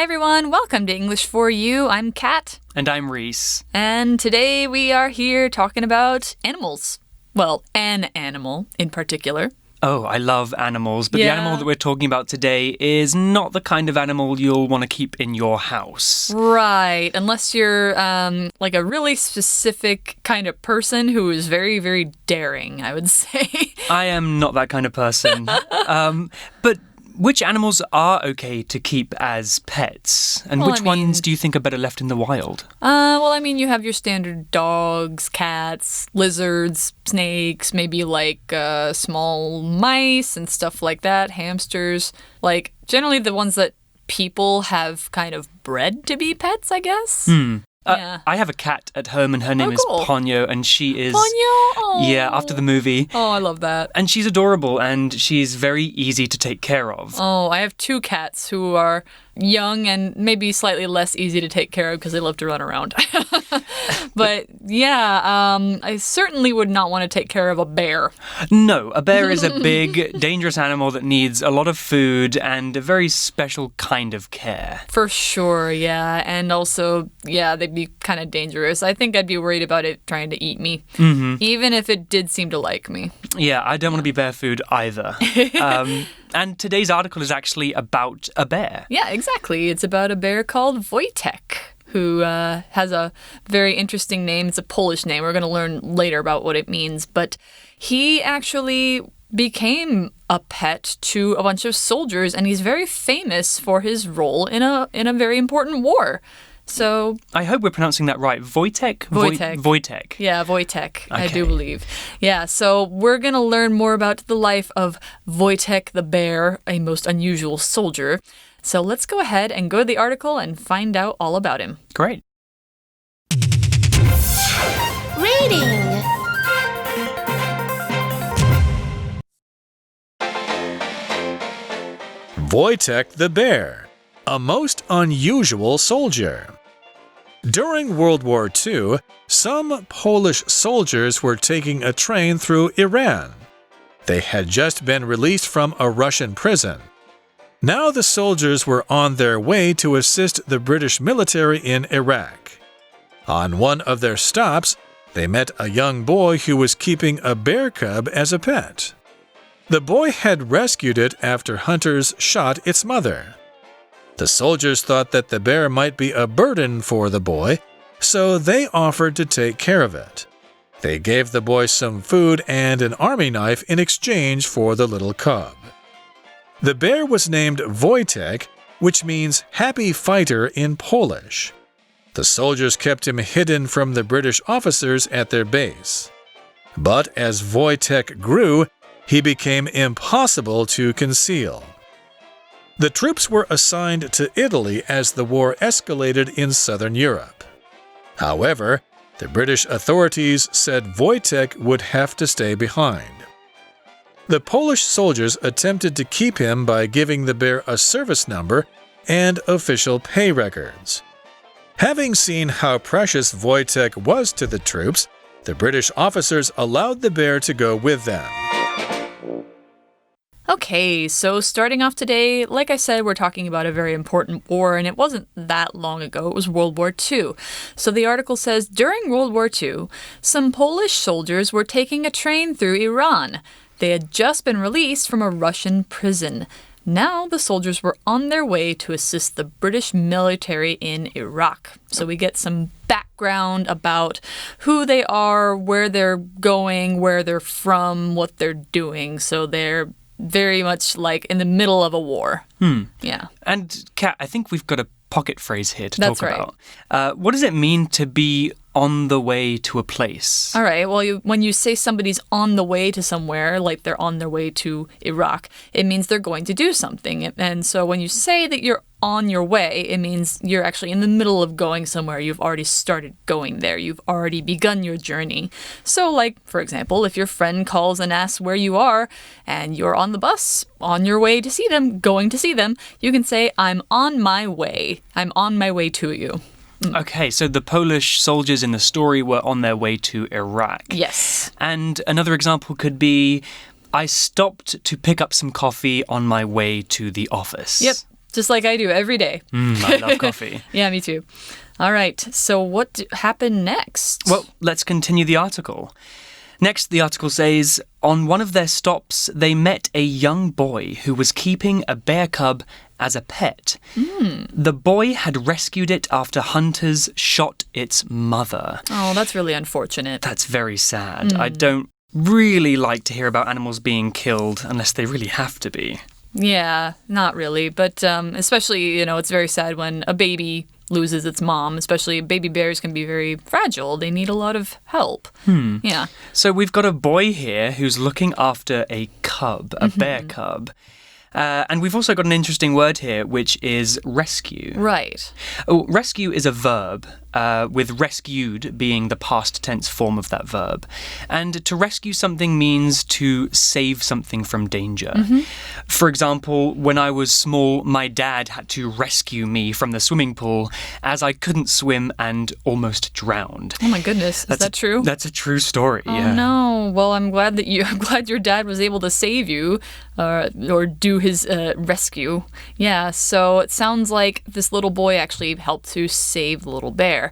everyone, welcome to English for You. I'm Kat. And I'm Reese. And today we are here talking about animals. Well, an animal in particular. Oh, I love animals, but the animal that we're talking about today is not the kind of animal you'll want to keep in your house. Right, unless you're like a really specific kind of person who is very, very daring, I would say. I am not that kind of person. But which animals are okay to keep as pets? And which ones do you think are better left in the wild? You have your standard dogs, cats, lizards, snakes, maybe like small mice and stuff like that, hamsters. Like, generally the ones that people have kind of bred to be pets, I guess. I have a cat at home and her name is Ponyo and she is... Ponyo? Aww. Yeah, after the movie. Oh, I love that. And she's adorable and she's very easy to take care of. Oh, I have two cats who are young and maybe slightly less easy to take care of because they love to run around. But yeah, I certainly would not want to take care of a bear. No, a bear is a big, dangerous animal that needs a lot of food and a very special kind of care. For sure, yeah. And also, yeah, they'd be kind of dangerous. I think I'd be worried about it trying to eat me, even if it did seem to like me. Yeah, I don't want to be bear food either. And today's article is actually about a bear. Yeah, exactly. It's about a bear called Wojtek, who has a very interesting name. It's a Polish name. We're going to learn later about what it means. But he actually became a pet to a bunch of soldiers, and he's very famous for his role in a very important war. So I hope we're pronouncing that right. Wojtek? Wojtek. Yeah, Wojtek, Okay. I do believe. Yeah, so we're going to learn more about the life of Wojtek the bear, a most unusual soldier. So let's go ahead and go to the article and find out all about him. Great. Reading. Wojtek the bear, a most unusual soldier. During World War II, some Polish soldiers were taking a train through Iran. They had just been released from a Russian prison. Now the soldiers were on their way to assist the British military in Iraq. On one of their stops, they met a young boy who was keeping a bear cub as a pet. The boy had rescued it after hunters shot its mother. The soldiers thought that the bear might be a burden for the boy, so they offered to take care of it. They gave the boy some food and an army knife in exchange for the little cub. The bear was named Wojtek, which means happy fighter in Polish. The soldiers kept him hidden from the British officers at their base. But as Wojtek grew, he became impossible to conceal. The troops were assigned to Italy as the war escalated in southern Europe. However, the British authorities said Wojtek would have to stay behind. The Polish soldiers attempted to keep him by giving the bear a service number and official pay records. Having seen how precious Wojtek was to the troops, the British officers allowed the bear to go with them. Okay, so starting off today, like I said, we're talking about a very important war, and it wasn't that long ago. It was World War II. So the article says, during World War II, some Polish soldiers were taking a train through Iran. They had just been released from a Russian prison. Now the soldiers were on their way to assist the British military in Iraq. So we get some background about who they are, where they're going, where they're from, what they're doing. So they're very much like in the middle of a war. Yeah. And Kat, I think we've got a pocket phrase here to That's talk right. about. What does it mean to be on the way to a place? All right. Well, when you say somebody's on the way to somewhere, like they're on their way to Iraq, it means they're going to do something. And so when you say that you're on your way, it means you're actually in the middle of going somewhere. You've already started going there. You've already begun your journey. So like, for example, if your friend calls and asks where you are and you're on the bus, on your way to see them, going to see them, you can say, I'm on my way. I'm on my way to you. Okay, so the Polish soldiers in the story were on their way to Iraq. Yes. And another example could be, I stopped to pick up some coffee on my way to the office. Yep. just like I do every day. I love coffee. Yeah, me too. All right, so what happened next? Well, let's continue the article. Next, the article says, on one of their stops, they met a young boy who was keeping a bear cub as a pet. The boy had rescued it after hunters shot its mother. Oh, that's really unfortunate. That's very sad. I don't really like to hear about animals being killed unless they really have to be. Yeah, not really. But especially, it's very sad when a baby loses its mom. Especially baby bears can be very fragile. They need a lot of help. Yeah. So we've got a boy here who's looking after a cub, a bear cub. And we've also got an interesting word here, which is rescue. Right. Oh, rescue is a verb, with rescued being the past tense form of that verb. And to rescue something means to save something from danger. For example, when I was small, my dad had to rescue me from the swimming pool as I couldn't swim and almost drowned. Oh my goodness, is that true? That's a true story, yeah. Oh no. Well, I'm glad your dad was able to save you or do his rescue. Yeah, so it sounds like this little boy actually helped to save the little bear.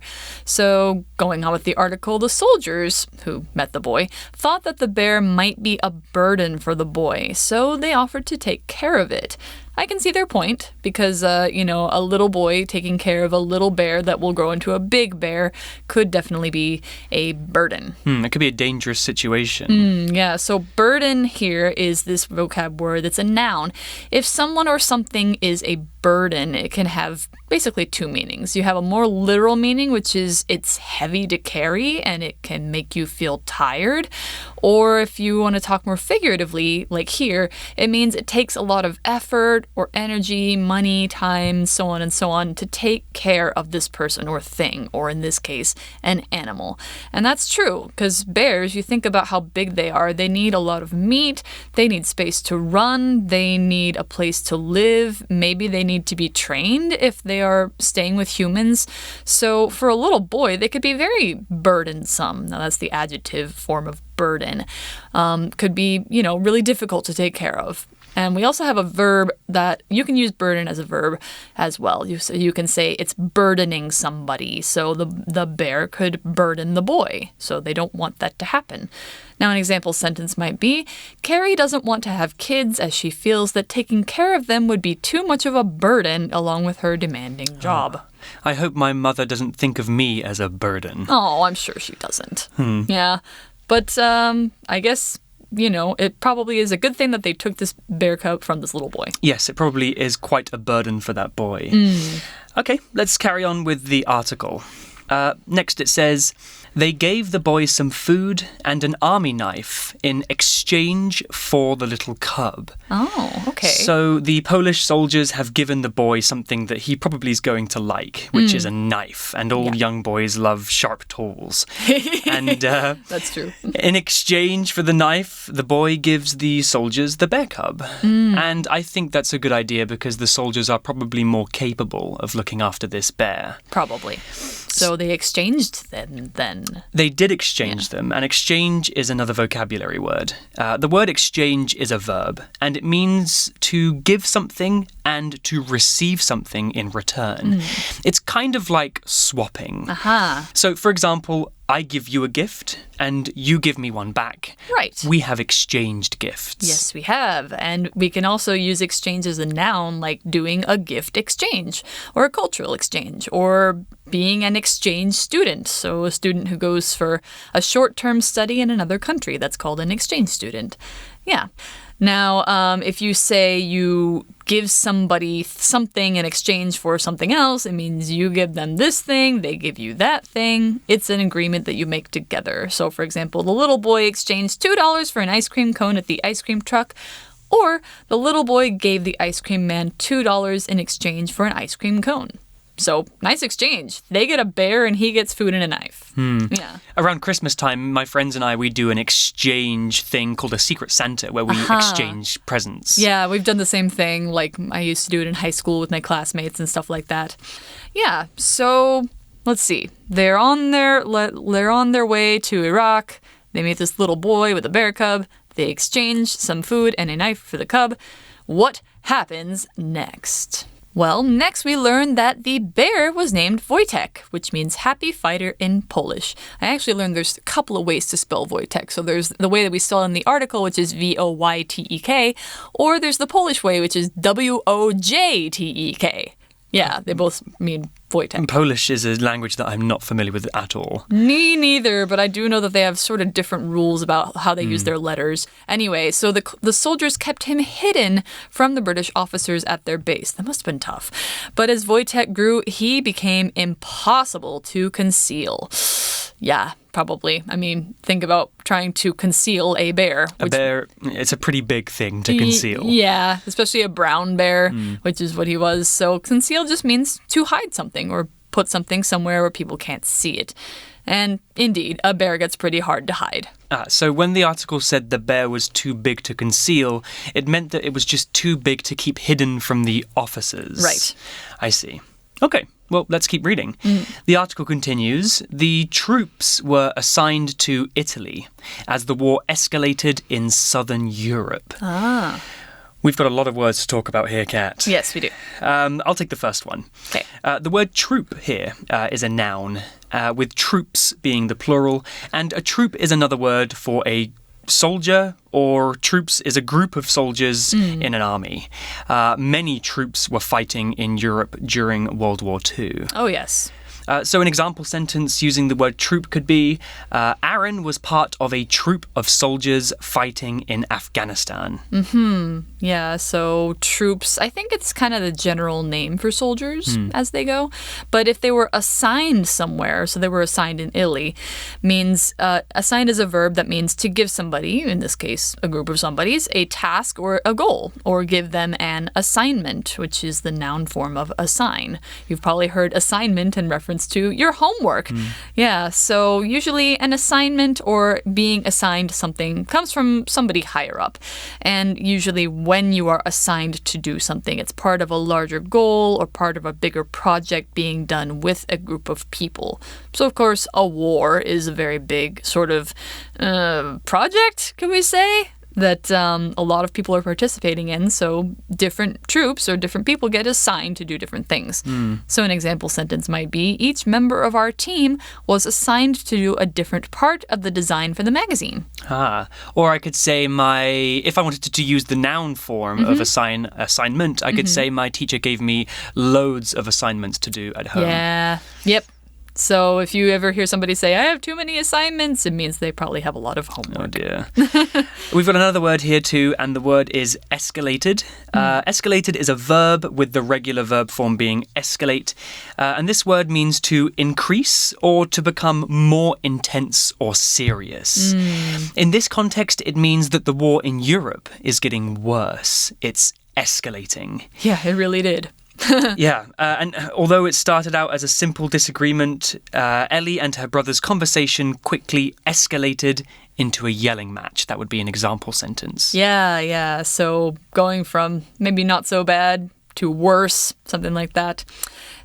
So going on with the article, the soldiers who met the boy thought that the bear might be a burden for the boy, so they offered to take care of it. I can see their point because, a little boy taking care of a little bear that will grow into a big bear could definitely be a burden. It could be a dangerous situation. Yeah, so burden here is this vocab word that's a noun. If someone or something is a burden, it can have basically two meanings. You have a more literal meaning, which is it's heavy to carry and it can make you feel tired. Or if you want to talk more figuratively, like here, it means it takes a lot of effort or energy, money, time, so on, to take care of this person or thing, or in this case, an animal. And that's true, because bears, you think about how big they are, they need a lot of meat, they need space to run, they need a place to live, maybe they need to be trained if they are staying with humans. So for a little boy, they could be very burdensome. Now that's the adjective form of burden. Could be, really difficult to take care of. And we also have a verb that you can use burden as a verb as well. You can say it's burdening somebody. So the bear could burden the boy. So they don't want that to happen. Now, an example sentence might be, Carrie doesn't want to have kids as she feels that taking care of them would be too much of a burden along with her demanding job. I hope my mother doesn't think of me as a burden. Oh, I'm sure she doesn't. Yeah. But I guess it probably is a good thing that they took this bear cub from this little boy. Yes, it probably is quite a burden for that boy. Okay, let's carry on with the article. Next it says, they gave the boy some food and an army knife in exchange for the little cub. Oh, okay. So the Polish soldiers have given the boy something that he probably is going to like, which is a knife. And all young boys love sharp tools. And that's true. In exchange for the knife, the boy gives the soldiers the bear cub. And I think that's a good idea because the soldiers are probably more capable of looking after this bear. Probably. So they exchanged them then. They did exchange them, and exchange is another vocabulary word. The word exchange is a verb, and it means to give something and to receive something in return. It's kind of like swapping. So, for example, I give you a gift and you give me one back. Right. We have exchanged gifts. Yes, we have. And we can also use exchange as a noun, like doing a gift exchange or a cultural exchange or being an exchange student. So a student who goes for a short-term study in another country, that's called an exchange student. Yeah. Now, if you say you give somebody something in exchange for something else, it means you give them this thing, they give you that thing. It's an agreement that you make together. So, for example, the little boy exchanged $2 for an ice cream cone at the ice cream truck, or the little boy gave the ice cream man $2 in exchange for an ice cream cone. So, nice exchange. They get a bear and he gets food and a knife. Yeah. Around Christmas time, my friends and I, we do an exchange thing called a Secret Santa where we exchange presents. Yeah, we've done the same thing. Like, I used to do it in high school with my classmates and stuff like that. Yeah, so let's see. They're on their way to Iraq. They meet this little boy with a bear cub. They exchange some food and a knife for the cub. What happens next? Well, next we learned that the bear was named Wojtek, which means happy fighter in Polish. I actually learned there's a couple of ways to spell Wojtek. So there's the way that we spell in the article, which is Voytek, or there's the Polish way, which is Wojtek. Yeah, they both mean Wojtek. Polish is a language that I'm not familiar with at all. Me neither, but I do know that they have sort of different rules about how they use their letters. Anyway, so the soldiers kept him hidden from the British officers at their base. That must have been tough. But as Wojtek grew, he became impossible to conceal. Yeah, probably. I mean, think about trying to conceal a bear. A bear, it's a pretty big thing to conceal. Yeah, especially a brown bear, which is what he was. So conceal just means to hide something or put something somewhere where people can't see it. And indeed, a bear gets pretty hard to hide. So when the article said the bear was too big to conceal, it meant that it was just too big to keep hidden from the officers. Right. I see. Okay. Well, let's keep reading. The article continues, the troops were assigned to Italy as the war escalated in southern Europe. We've got a lot of words to talk about here, Kat. Yes, we do. I'll take the first one. Okay. The word troop here is a noun, with troops being the plural, and a troop is another word for a soldier, or troops is a group of soldiers in an army. Many troops were fighting in Europe during World War II. Oh, yes. So an example sentence using the word troop could be, Aaron was part of a troop of soldiers fighting in Afghanistan. Yeah, so troops, I think it's kind of the general name for soldiers as they go. But if they were assigned somewhere, so they were assigned in Italy, means assigned is a verb that means to give somebody, in this case, a group of somebodies, a task or a goal, or give them an assignment, which is the noun form of assign. You've probably heard assignment in reference to your homework. Yeah, so usually an assignment or being assigned something comes from somebody higher up. And usually when you are assigned to do something, it's part of a larger goal or part of a bigger project being done with a group of people. So of course, a war is a very big sort of project, can we say? That a lot of people are participating in, so different troops or different people get assigned to do different things. So an example sentence might be, each member of our team was assigned to do a different part of the design for the magazine. Or I could say if I wanted to use the noun form of assignment, I could say my teacher gave me loads of assignments to do at home. Yeah, yep. So if you ever hear somebody say, I have too many assignments, it means they probably have a lot of homework. Oh dear. We've got another word here too, and the word is escalated. Escalated is a verb with the regular verb form being escalate. And this word means to increase or to become more intense or serious. In this context, it means that the war in Europe is getting worse. It's escalating. Yeah, it really did. Yeah, and although it started out as a simple disagreement, Ellie and her brother's conversation quickly escalated into a yelling match. That would be an example sentence. Yeah. So going from maybe not so bad to worse, something like that.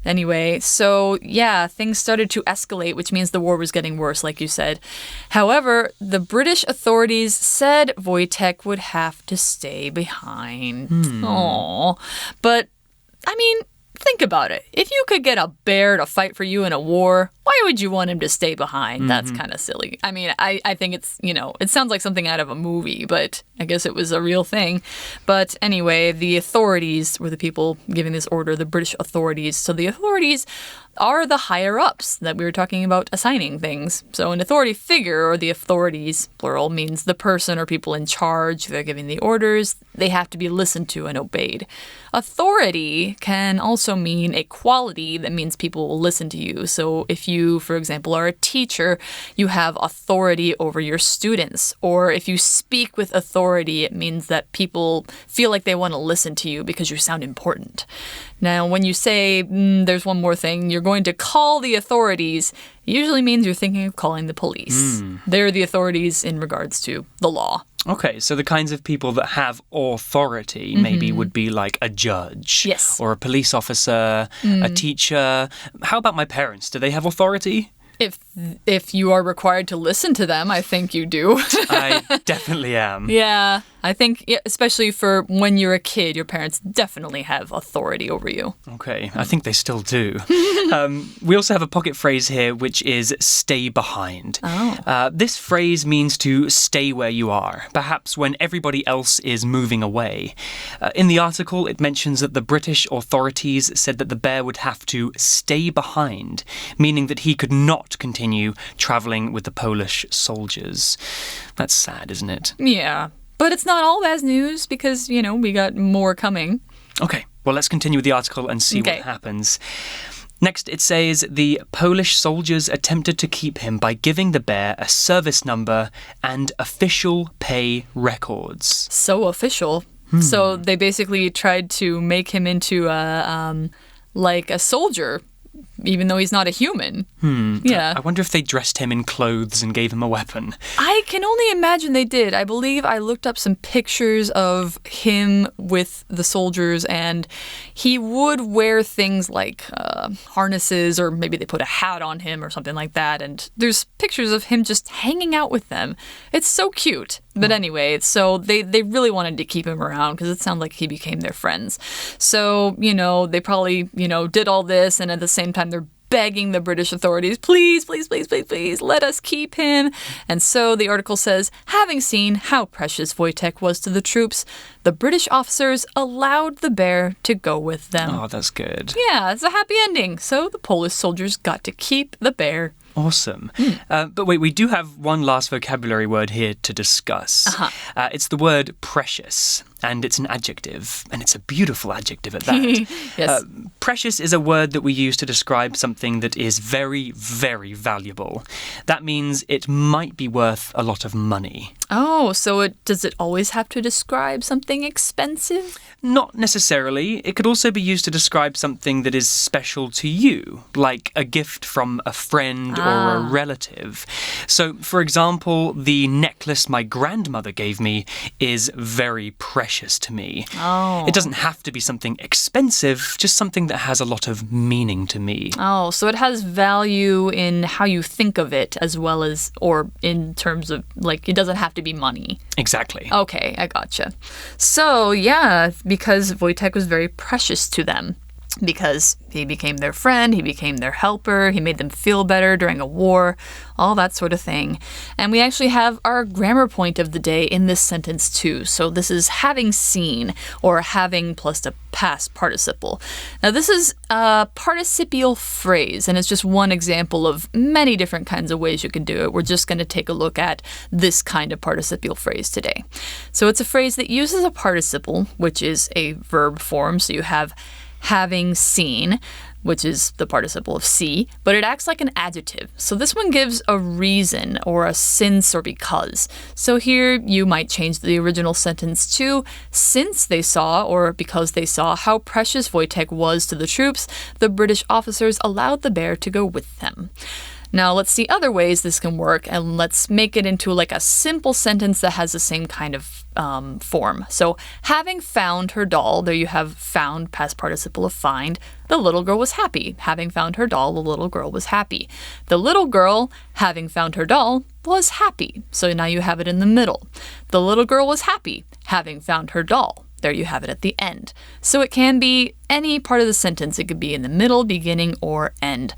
Anyway, so yeah, things started to escalate, which means the war was getting worse, like you said. However, the British authorities said Wojtek would have to stay behind. Aww. But I mean, think about it. If you could get a bear to fight for you in a war, why would you want him to stay behind? That's kind of silly. I mean, I think it's, it sounds like something out of a movie, but I guess it was a real thing. But anyway, the authorities were the people giving this order, the British authorities. So the authorities are the higher-ups that we were talking about assigning things. So an authority figure, or the authorities, plural, means the person or people in charge. They're giving the orders. They have to be listened to and obeyed. Authority can also mean a quality that means people will listen to you. So if you, for example, are a teacher, you have authority over your students. Or if you speak with authority, it means that people feel like they want to listen to you because you sound important. Now, when you say, there's one more thing, you're going to call the authorities, it usually means you're thinking of calling the police. They're the authorities in regards to the law. Okay, so the kinds of people that have authority maybe would be like a judge. Yes. Or a police officer, a teacher. How about my parents? Do they have authority? If you are required to listen to them, I think you do. I definitely am. Yeah. I think, especially for when you're a kid, your parents definitely have authority over you. Okay, I think they still do. We also have a pocket phrase here, which is stay behind. This phrase means to stay where you are, perhaps when everybody else is moving away. In the article, it mentions that the British authorities said that the bear would have to stay behind, meaning that he could not continue traveling with the Polish soldiers. That's sad, isn't it? Yeah. But it's not all bad news because, we got more coming. Okay, well, let's continue with the article and see what happens. Next, it says the Polish soldiers attempted to keep him by giving the bear a service number and official pay records. So official. So they basically tried to make him into a soldier, even though he's not a human. Yeah. I wonder if they dressed him in clothes and gave him a weapon. I can only imagine they did. I believe I looked up some pictures of him with the soldiers, and he would wear things like harnesses, or maybe they put a hat on him or something like that. And there's pictures of him just hanging out with them. It's so cute. But anyway, so they really wanted to keep him around because it sounded like he became their friends. So, they probably, did all this, and at the same time they're begging the British authorities, please, please, please, please, please, let us keep him. And so the article says, having seen how precious Wojtek was to the troops, the British officers allowed the bear to go with them. Oh, that's good. Yeah, it's a happy ending. So the Polish soldiers got to keep the bear. Awesome. But wait, we do have one last vocabulary word here to discuss. It's the word precious, and it's an adjective, and it's a beautiful adjective at that. Yes. Precious is a word that we use to describe something that is very, very valuable. That means it might be worth a lot of money. Oh, so does it always have to describe something expensive? Not necessarily. It could also be used to describe something that is special to you, like a gift from a friend or a relative. So, for example, the necklace my grandmother gave me is very precious to me. Oh. It doesn't have to be something expensive, just something that has a lot of meaning to me. Oh, so it has value in how you think of it as well as, or in terms of, it doesn't have to be money. Exactly. Okay, I gotcha. So, yeah, because Wojtek was very precious to them. Because he became their friend, he became their helper, he made them feel better during a war, all that sort of thing. And we actually have our grammar point of the day in this sentence too. So this is having seen, or having plus a past participle. Now this is a participial phrase, and it's just one example of many different kinds of ways you can do it. We're just going to take a look at this kind of participial phrase today. So it's a phrase that uses a participle, which is a verb form. So you have having seen, which is the participle of see, but it acts like an adjective. So this one gives a reason or a since or because. So here you might change the original sentence to since they saw or because they saw how precious Wojtek was to the troops, the British officers allowed the bear to go with them. Now let's see other ways this can work, and let's make it into a simple sentence that has the same kind of form. So having found her doll, there you have found, past participle of find. The little girl was happy. Having found her doll, the little girl was happy. The little girl, having found her doll, was happy. So now you have it in the middle. The little girl was happy. Having found her doll. There you have it at the end. So it can be any part of the sentence. It could be in the middle, beginning, or end.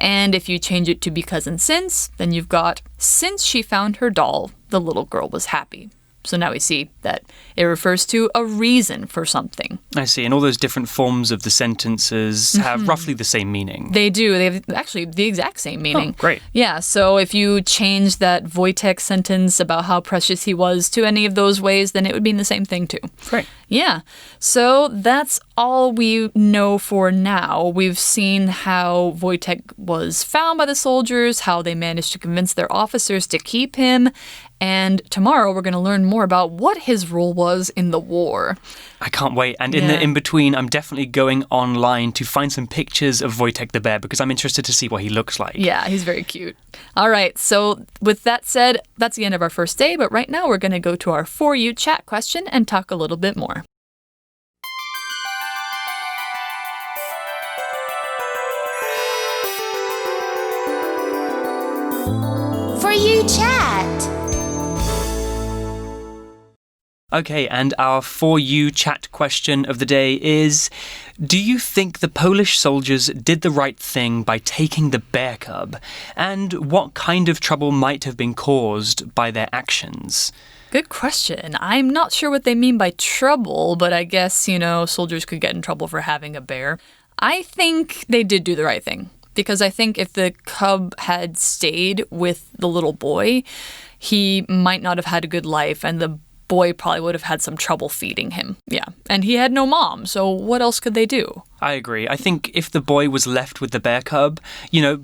And if you change it to because and since, then you've got since she found her doll, the little girl was happy. So now we see that it refers to a reason for something. I see. And all those different forms of the sentences have roughly the same meaning. They do. They have actually the exact same meaning. Oh, great. Yeah, so if you change that Wojtek sentence about how precious he was to any of those ways, then it would mean the same thing too. Great. Yeah. So that's all we know for now. We've seen how Wojtek was found by the soldiers, how they managed to convince their officers to keep him, and tomorrow we're going to learn more about what his role was in the war. I can't wait. And in the in-between, I'm definitely going online to find some pictures of Wojtek the bear because I'm interested to see what he looks like. Yeah, he's very cute. All right, so with that said, that's the end of our first day, but right now we're going to go to our For You chat question and talk a little bit more. For You chat. Okay, and our For You chat question of the day is, do you think the Polish soldiers did the right thing by taking the bear cub? And what kind of trouble might have been caused by their actions? Good question. I'm not sure what they mean by trouble, but I guess, soldiers could get in trouble for having a bear. I think they did do the right thing. Because I think if the cub had stayed with the little boy, he might not have had a good life, and the boy probably would have had some trouble feeding him. Yeah. And he had no mom, so what else could they do? I agree. I think if the boy was left with the bear cub,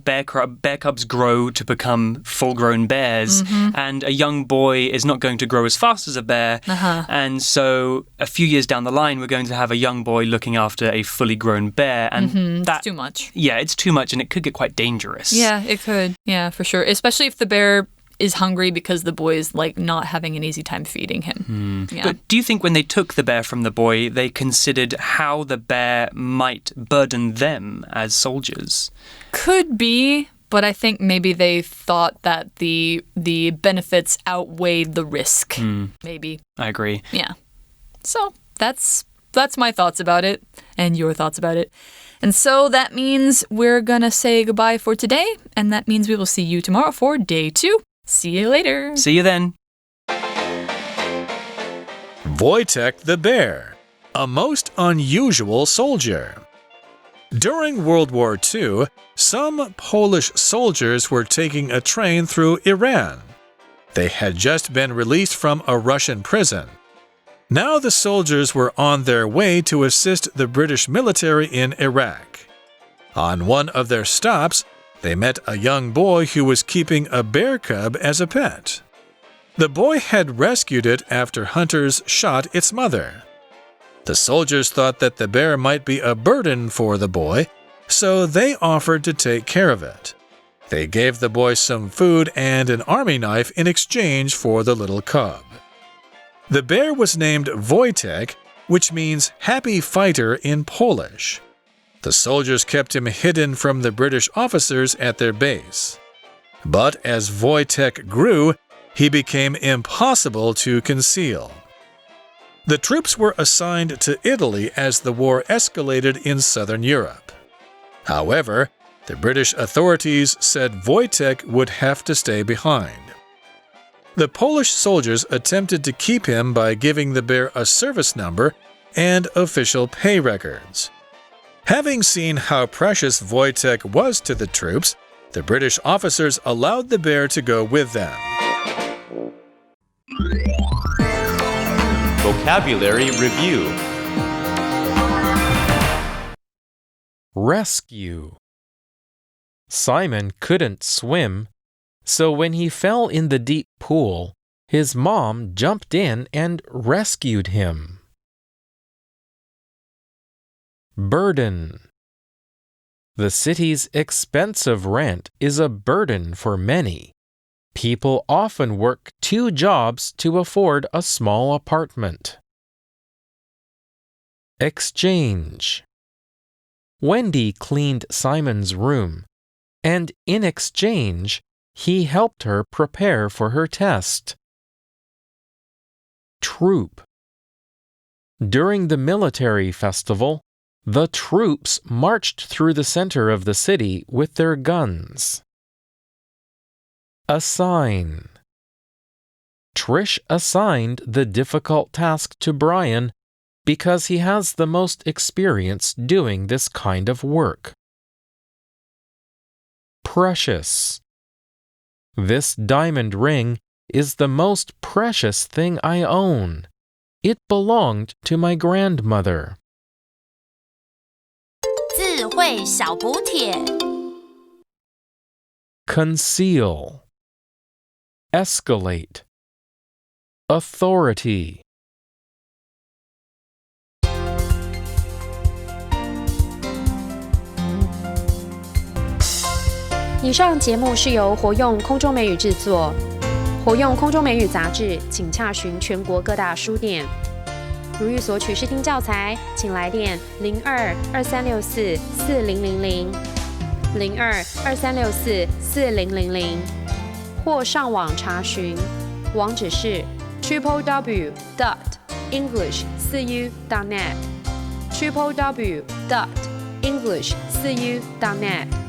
bear cubs grow to become full-grown bears, and a young boy is not going to grow as fast as a bear. And so a few years down the line, we're going to have a young boy looking after a fully grown bear. And that's too much. Yeah, it's too much, and it could get quite dangerous. Yeah, it could. Yeah, for sure. Especially if the bear is hungry because the boy is not having an easy time feeding him. Yeah. But do you think when they took the bear from the boy, they considered how the bear might burden them as soldiers? Could be, but I think maybe they thought that the benefits outweighed the risk. Maybe. I agree. Yeah. So that's my thoughts about it and your thoughts about it. And so that means we're gonna say goodbye for today, and that means we will see you tomorrow for day 2. See you later. See you then. Wojtek the Bear, a most unusual soldier. During World War II, some Polish soldiers were taking a train through Iran. They had just been released from a Russian prison. Now the soldiers were on their way to assist the British military in Iraq. On one of their stops, they met a young boy who was keeping a bear cub as a pet. The boy had rescued it after hunters shot its mother. The soldiers thought that the bear might be a burden for the boy, so they offered to take care of it. They gave the boy some food and an army knife in exchange for the little cub. The bear was named Wojtek, which means happy fighter in Polish. The soldiers kept him hidden from the British officers at their base. But as Wojtek grew, he became impossible to conceal. The troops were assigned to Italy as the war escalated in southern Europe. However, the British authorities said Wojtek would have to stay behind. The Polish soldiers attempted to keep him by giving the bear a service number and official pay records. Having seen how precious Wojtek was to the troops, the British officers allowed the bear to go with them. Vocabulary Review. Rescue. Simon couldn't swim, so when he fell in the deep pool, his mom jumped in and rescued him. Burden. The city's expensive rent is a burden for many. People often work 2 jobs to afford a small apartment. Exchange. Wendy cleaned Simon's room, and in exchange, he helped her prepare for her test. Troop. During the military festival, the troops marched through the center of the city with their guns. Assign. Trish assigned the difficult task to Brian because he has the most experience doing this kind of work. Precious. This diamond ring is the most precious thing I own. It belonged to my grandmother. 智慧小补帖 Conceal. Escalate. Authority. 以上节目是由活用空中美语制作。活用空中美语杂志，请洽询全国各大书店。如欲索取试听教材，请来电02-2364-4000 02-2364-4000，或上网查询，网址是www. www.english4u.net www.english4u.net